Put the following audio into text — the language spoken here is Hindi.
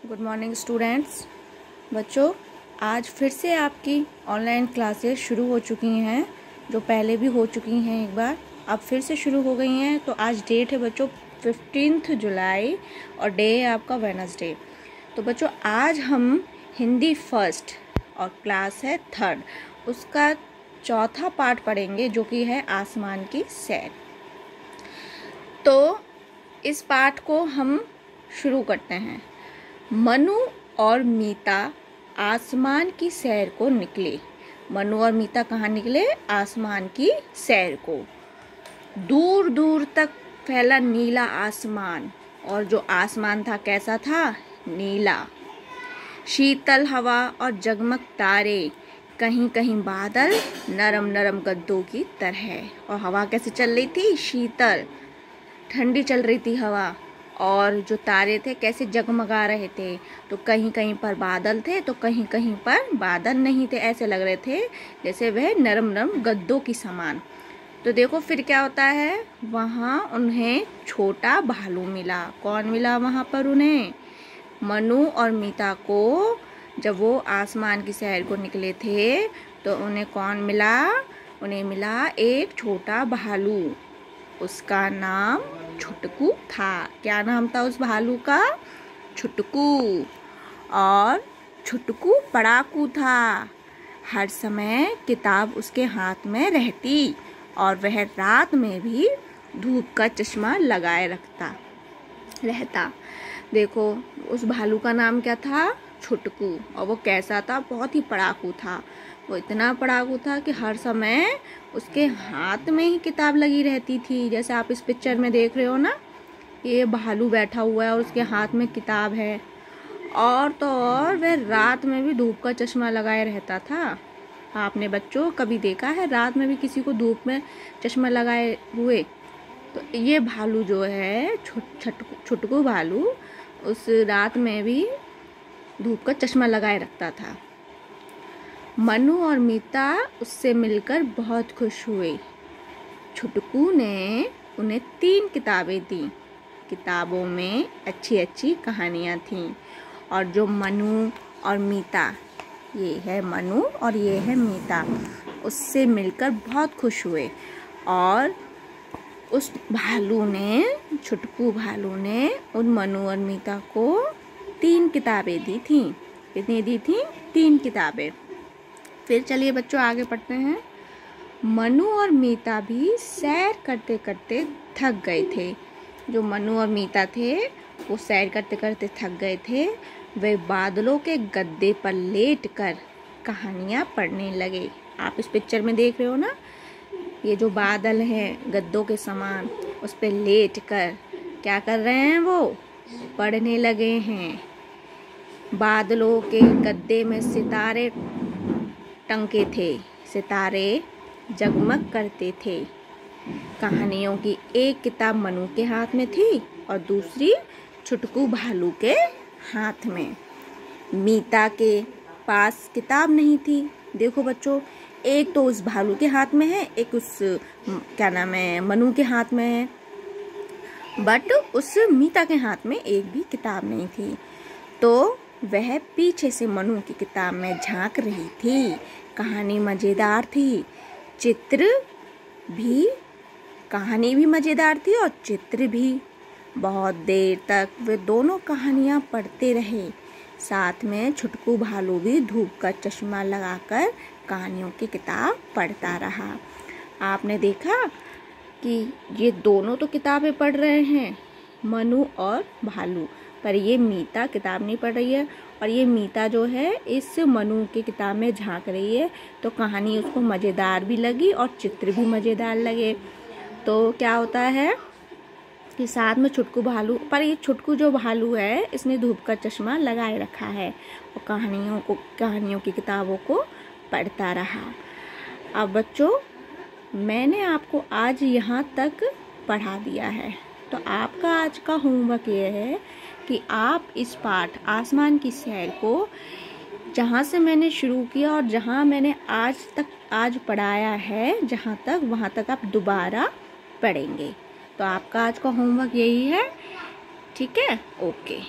Good morning students. बच्चों, आज फिर से आपकी ऑनलाइन क्लासेस शुरू हो चुकी हैं, जो पहले भी हो चुकी हैं एक बार, अब फिर से शुरू हो गई हैं। तो आज डेट है बच्चों 15 जुलाई और डे है आपका वेडनेसडे। तो बच्चों आज हम हिंदी फर्स्ट और क्लास है थर्ड, उसका चौथा पार्ट पढ़ेंगे जो कि है आसमान की सैर। तो इस पाठ को हम शुरू करते हैं। मनु और मीता आसमान की सैर को निकले। मनु और मीता कहाँ निकले? आसमान की सैर को। दूर दूर तक फैला नीला आसमान, और जो आसमान था कैसा था? नीला। शीतल हवा और जगमग तारे, कहीं कहीं बादल नरम नरम गद्दों की तरह। और हवा कैसे चल रही थी? शीतल ठंडी चल रही थी हवा। और जो तारे थे कैसे जगमगा रहे थे। तो कहीं कहीं पर बादल थे तो कहीं कहीं पर बादल नहीं थे। ऐसे लग रहे थे जैसे वह नरम नरम गद्दों की समान। तो देखो फिर क्या होता है, वहाँ उन्हें छोटा भालू मिला। कौन मिला वहाँ पर उन्हें? मनु और मीता को जब वो आसमान की सैर को निकले थे तो उन्हें कौन मिला? उन्हें मिला एक छोटा भालू। उसका नाम छुटकू था। क्या नाम था उस भालू का? छुटकू। और छुटकू पढ़ाकू था। हर समय किताब उसके हाथ में रहती और वह रात में भी धूप का चश्मा लगाए रहता। देखो उस भालू का नाम क्या था? छुटकू। और वो कैसा था? बहुत ही पढ़ाकू था। वो इतना पढ़ाकू था कि हर समय उसके हाथ में ही किताब लगी रहती थी। जैसे आप इस पिक्चर में देख रहे हो ना, ये भालू बैठा हुआ है और उसके हाथ में किताब है। और तो और वह रात में भी धूप का चश्मा लगाए रहता था। आपने बच्चों कभी देखा है रात में भी किसी को धूप में चश्मा लगाए हुए? तो ये भालू जो है छुटकू भालू, उस रात में भी धूप का चश्मा लगाए रखता था। मनु और मीता उससे मिलकर बहुत खुश हुए। छुटकू ने उन्हें 3 किताबें दी। किताबों में अच्छी अच्छी कहानियाँ थीं। और जो मनु और मीता, ये है मनु और ये है मीता, उससे मिलकर बहुत खुश हुए। और उस भालू ने, छुटकू भालू ने उन मनु और मीता को 3 किताबें दी थीं। कितनी दी थीं? 3 किताबें। फिर चलिए बच्चों आगे पढ़ते हैं। मनु और मीता भी सैर करते करते थक गए थे। जो मनु और मीता थे वो सैर करते करते थक गए थे। वे बादलों के गद्दे पर लेटकर कहानियाँ पढ़ने लगे। आप इस पिक्चर में देख रहे हो ना, ये जो बादल हैं गद्दों के समान, उस पर लेटकर क्या कर रहे हैं? वो पढ़ने लगे हैं। बादलों के गद्दे में सितारे टंके थे। सितारे जगमग करते थे। कहानियों की एक किताब मनु के हाथ में थी और दूसरी छुटकू भालू के हाथ में। मीता के पास किताब नहीं थी। देखो बच्चों, एक तो उस भालू के हाथ में है, एक उस क्या नाम है मनु के हाथ में है, बट उस मीता के हाथ में एक भी किताब नहीं थी। तो वह पीछे से मनु की किताब में झांक रही थी। कहानी मज़ेदार थी, कहानी भी मज़ेदार थी और चित्र भी। बहुत देर तक वे दोनों कहानियाँ पढ़ते रहे। साथ में छुटकू भालू भी धूप का चश्मा लगाकर कहानियों की किताब पढ़ता रहा। आपने देखा कि ये दोनों तो किताबें पढ़ रहे हैं, मनु और भालू, पर ये मीता किताब नहीं पढ़ रही है। और ये मीता जो है इस मनु की किताब में झांक रही है। तो कहानी उसको मज़ेदार भी लगी और चित्र भी मज़ेदार लगे। तो क्या होता है कि साथ में छुटकू भालू, पर ये छुटकू जो भालू है इसने धूप का चश्मा लगाए रखा है और कहानियों की किताबों को पढ़ता रहा। अब बच्चों, मैंने आपको आज यहाँ तक पढ़ा दिया है। तो आपका आज का होमवर्क ये है कि आप इस पाठ आसमान की सैर को जहाँ से मैंने शुरू किया और जहाँ मैंने आज पढ़ाया है, जहाँ तक वहाँ तक आप दोबारा पढ़ेंगे। तो आपका आज का होमवर्क यही है। ठीक है, ओके।